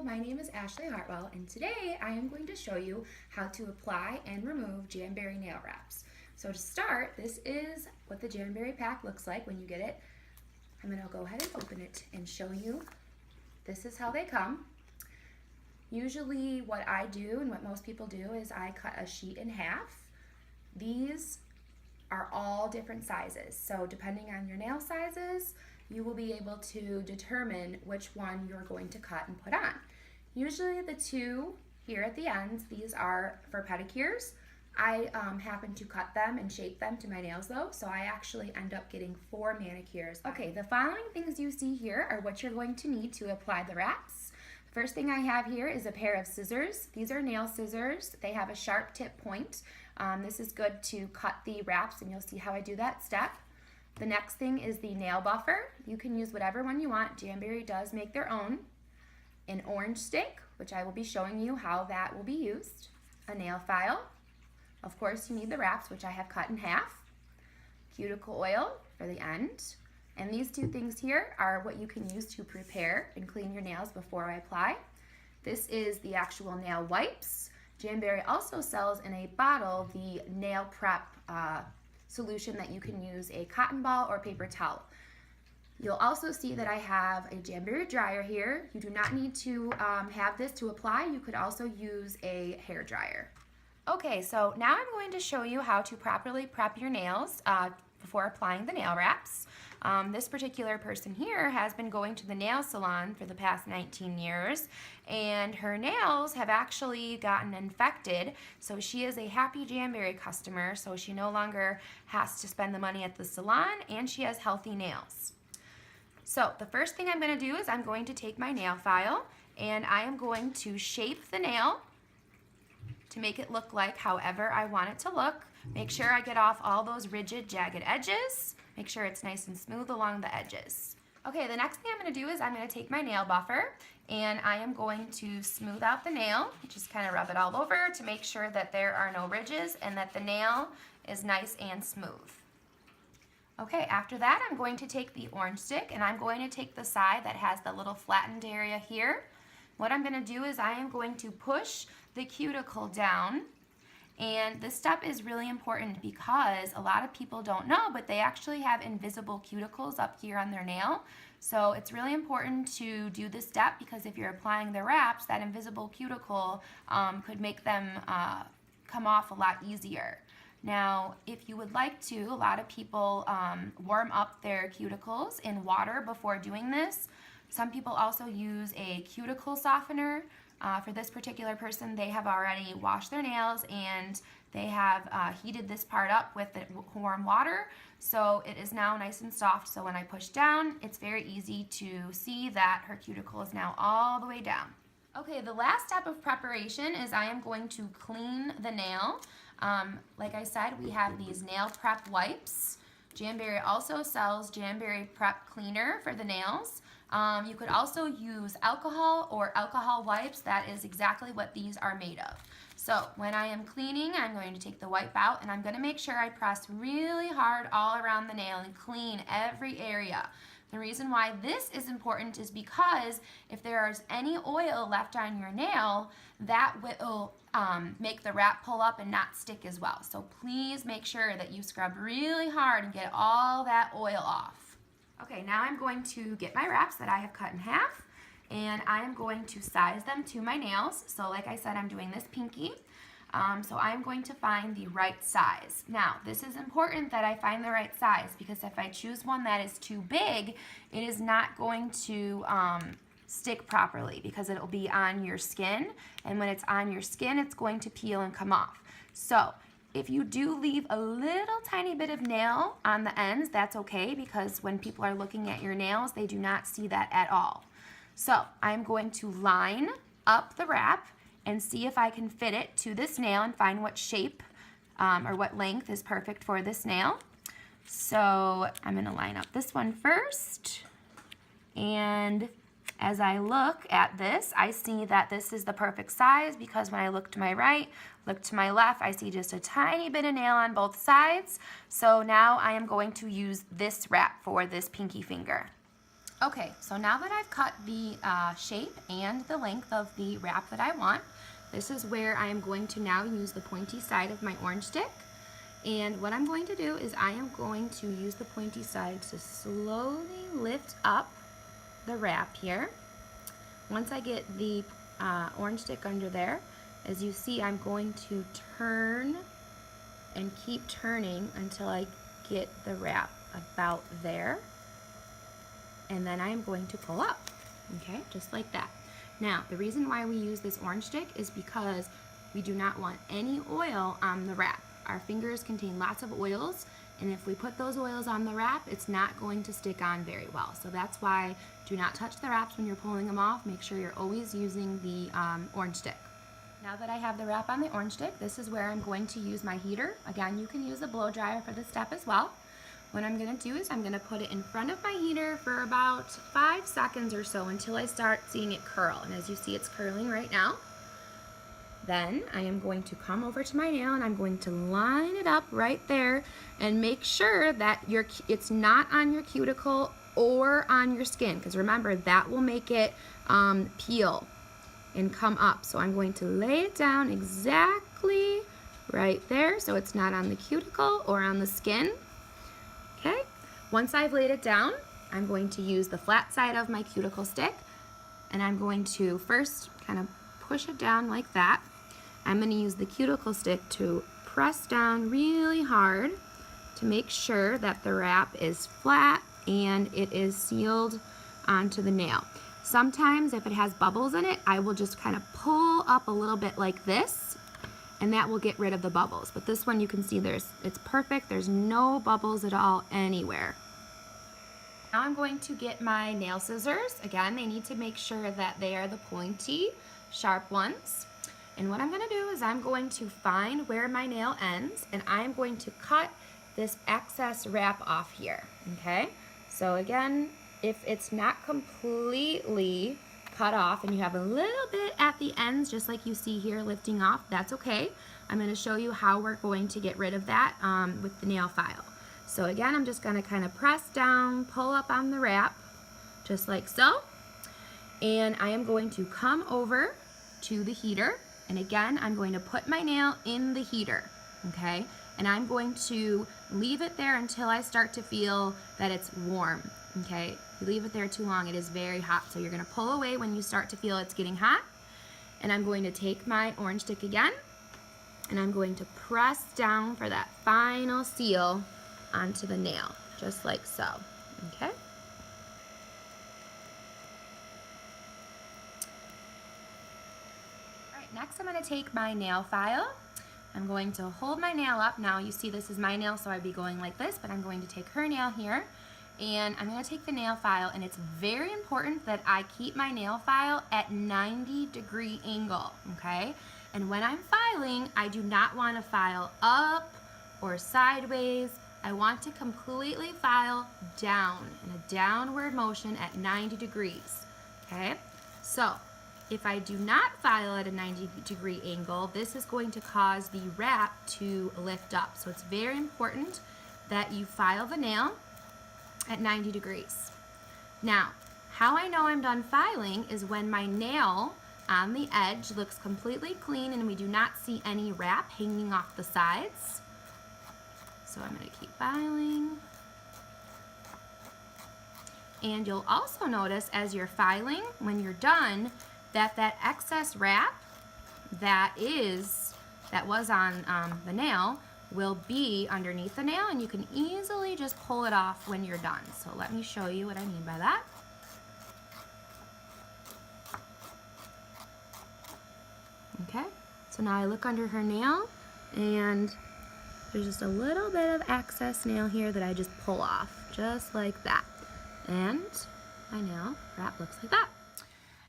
my name is Ashley Hartwell, and today I am going to show you how to apply and remove Jamberry nail wraps. So to start, this is what the Jamberry pack looks like when you get it. I'm going to go ahead and open it and show you. This is how they come. Usually what I do and what most people do is I cut a sheet in half. These are all different sizes, so depending on your nail sizes, you will be able to determine which one you're going to cut and put on. Usually the two here at the ends, these are for pedicures. I happen to cut them and shape them to my nails though, so I actually end up getting 4 manicures. Okay, the following things you see here are what you're going to need to apply the wraps. First thing I have here is a pair of scissors. These are nail scissors. They have a sharp tip point. This is good to cut the wraps, and you'll see how I do that step. The next thing is the nail buffer. You can use whatever one you want. Jamberry does make their own. An orange stick, which I will be showing you how that will be used. A nail file. Of course, you need the wraps, which I have cut in half. Cuticle oil for the end. And these two things here are what you can use to prepare and clean your nails before I apply. This is the actual nail wipes. Jamberry also sells in a bottle the nail prep solution that you can use a cotton ball or paper towel. You'll also see that I have a Jamberry dryer here. You do not need to have this to apply. You could also use a hair dryer. Okay, so now I'm going to show you how to properly prep your nails before applying the nail wraps. This particular person here has been going to the nail salon for the past 19 years, and her nails have actually gotten infected, so she is a happy Jamberry customer, so she no longer has to spend the money at the salon, and she has healthy nails. So the first thing I'm going to do is I'm going to take my nail file, and I am going to shape the nail to make it look like however I want it to look. Make sure I get off all those rigid, jagged edges. Make sure it's nice and smooth along the edges. Okay, the next thing I'm going to do is I'm going to take my nail buffer and I am going to smooth out the nail. Just kind of rub it all over to make sure that there are no ridges and that the nail is nice and smooth. Okay, after that I'm going to take the orange stick and I'm going to take the side that has the little flattened area here. What I'm going to do is I am going to push the cuticle down. And this step is really important because a lot of people don't know, but they actually have invisible cuticles up here on their nail. So it's really important to do this step because if you're applying the wraps, that invisible cuticle could make them come off a lot easier. Now, if you would like to, a lot of people warm up their cuticles in water before doing this. Some people also use a cuticle softener. For this particular person, they have already washed their nails and they have heated this part up with the warm water, so it is now nice and soft. So when I push down, it's very easy to see that her cuticle is now all the way down. Okay, the last step of preparation is I am going to clean the nail. Like I said, we have these nail prep wipes. Jamberry also sells Jamberry Prep Cleaner for the nails. You could also use alcohol or alcohol wipes. That is exactly what these are made of. So when I am cleaning, I'm going to take the wipe out and I'm going to make sure I press really hard all around the nail and clean every area. The reason why this is important is because if there is any oil left on your nail, that will make the wrap pull up and not stick as well. So please make sure that you scrub really hard and get all that oil off. Okay, now I'm going to get my wraps that I have cut in half and I am going to size them to my nails. So like I said, I'm doing this pinky. So I'm going to find the right size. Now, this is important that I find the right size because if I choose one that is too big, it is not going to stick properly because it'll be on your skin, and when it's on your skin, it's going to peel and come off. So if you do leave a little tiny bit of nail on the ends, that's okay because when people are looking at your nails, they do not see that at all. So I'm going to line up the wrap and see if I can fit it to this nail and find what shape or what length is perfect for this nail. So I'm going to line up this one first, and as I look at this, I see that this is the perfect size because when I look to my right, look to my left, I see just a tiny bit of nail on both sides. So now I am going to use this wrap for this pinky finger. Okay, so now that I've cut the shape and the length of the wrap that I want, this is where I am going to now use the pointy side of my orange stick. And what I'm going to do is I am going to use the pointy side to slowly lift up the wrap here. Once I get the orange stick under there, as you see, I'm going to turn and keep turning until I get the wrap about there. And then I am going to pull up, okay, just like that. Now, the reason why we use this orange stick is because we do not want any oil on the wrap. Our fingers contain lots of oils, and if we put those oils on the wrap, it's not going to stick on very well. So that's why do not touch the wraps when you're pulling them off. Make sure you're always using the orange stick. Now that I have the wrap on the orange stick, this is where I'm going to use my heater. Again, you can use a blow dryer for this step as well. What I'm going to do is I'm going to put it in front of my heater for about 5 seconds or so until I start seeing it curl. And as you see, it's curling right now. Then I am going to come over to my nail and I'm going to line it up right there and make sure that it's not on your cuticle or on your skin, because remember, that will make it peel and come up. So I'm going to lay it down exactly right there so it's not on the cuticle or on the skin. Okay, once I've laid it down, I'm going to use the flat side of my cuticle stick, and I'm going to first kind of push it down like that. I'm going to use the cuticle stick to press down really hard to make sure that the wrap is flat and it is sealed onto the nail. Sometimes if it has bubbles in it, I will just kind of pull up a little bit like this, and that will get rid of the bubbles. But this one, you can see it's perfect. There's no bubbles at all anywhere. Now I'm going to get my nail scissors. Again, they need to make sure that they are the pointy, sharp ones. And what I'm going to do is I'm going to find where my nail ends, and I'm going to cut this excess wrap off here, okay? So again, if it's not completely cut off and you have a little bit at the ends, just like you see here lifting off, that's okay. I'm going to show you how we're going to get rid of that with the nail file. So again, I'm just going to kind of press down, pull up on the wrap, just like so. And I am going to come over to the heater, and again, I'm going to put my nail in the heater, okay? And I'm going to leave it there until I start to feel that it's warm, okay? If you leave it there too long, it is very hot. So you're going to pull away when you start to feel it's getting hot. And I'm going to take my orange stick again, and I'm going to press down for that final seal onto the nail, just like so, okay? All right, next I'm going to take my nail file. I'm going to hold my nail up. Now you see this is my nail, so I'd be going like this, but I'm going to take her nail here. And I'm going to take the nail file, and it's very important that I keep my nail file at 90-degree angle, okay? And when I'm filing, I do not want to file up or sideways. I want to completely file down in a downward motion at 90 degrees, okay? So if I do not file at a 90-degree angle, this is going to cause the wrap to lift up. So it's very important that you file the nail at 90 degrees. Now, how I know I'm done filing is when my nail on the edge looks completely clean and we do not see any wrap hanging off the sides. So I'm going to keep filing. And you'll also notice as you're filing, when you're done, that excess wrap that was on the nail will be underneath the nail, and you can easily just pull it off when you're done. So let me show you what I mean by that. Okay, so now I look under her nail, and there's just a little bit of excess nail here that I just pull off, just like that. And my nail wrap looks like that.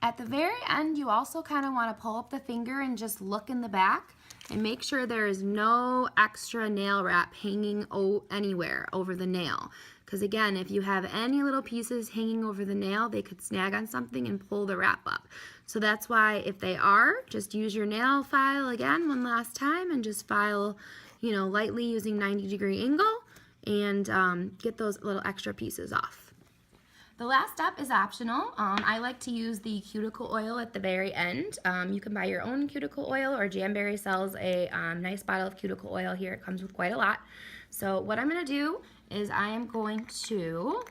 At the very end, you also kind of want to pull up the finger and just look in the back and make sure there is no extra nail wrap hanging anywhere over the nail. Because again, if you have any little pieces hanging over the nail, they could snag on something and pull the wrap up. So that's why if they are, just use your nail file again one last time and just file, lightly using 90-degree angle and get those little extra pieces off. The last step is optional. I like to use the cuticle oil at the very end. You can buy your own cuticle oil, or Jamberry sells a nice bottle of cuticle oil here. It comes with quite a lot. So what I'm going to do is I am going to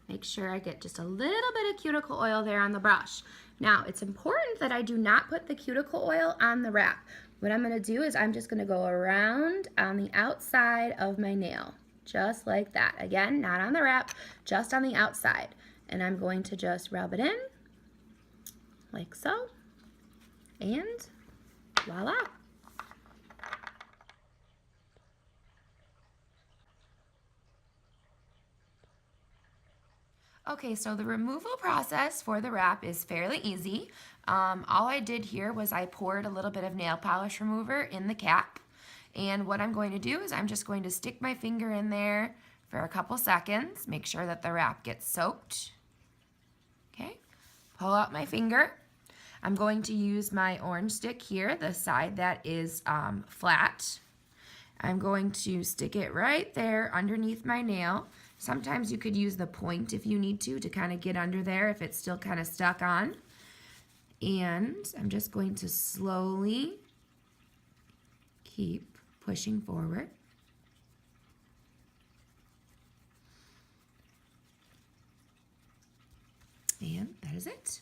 make sure I get just a little bit of cuticle oil there on the brush. Now, it's important that I do not put the cuticle oil on the wrap. What I'm going to do is I'm just going to go around on the outside of my nail. Just like that. Again, not on the wrap, just on the outside. And I'm going to just rub it in, like so, and voila. Okay, so the removal process for the wrap is fairly easy. All I did here was I poured a little bit of nail polish remover in the cap. And what I'm going to do is I'm just going to stick my finger in there for a couple seconds, make sure that the wrap gets soaked. Okay, pull out my finger. I'm going to use my orange stick here, the side that is flat. I'm going to stick it right there underneath my nail. Sometimes you could use the point if you need to kind of get under there if it's still kind of stuck on. And I'm just going to slowly keep pushing forward. And that is it.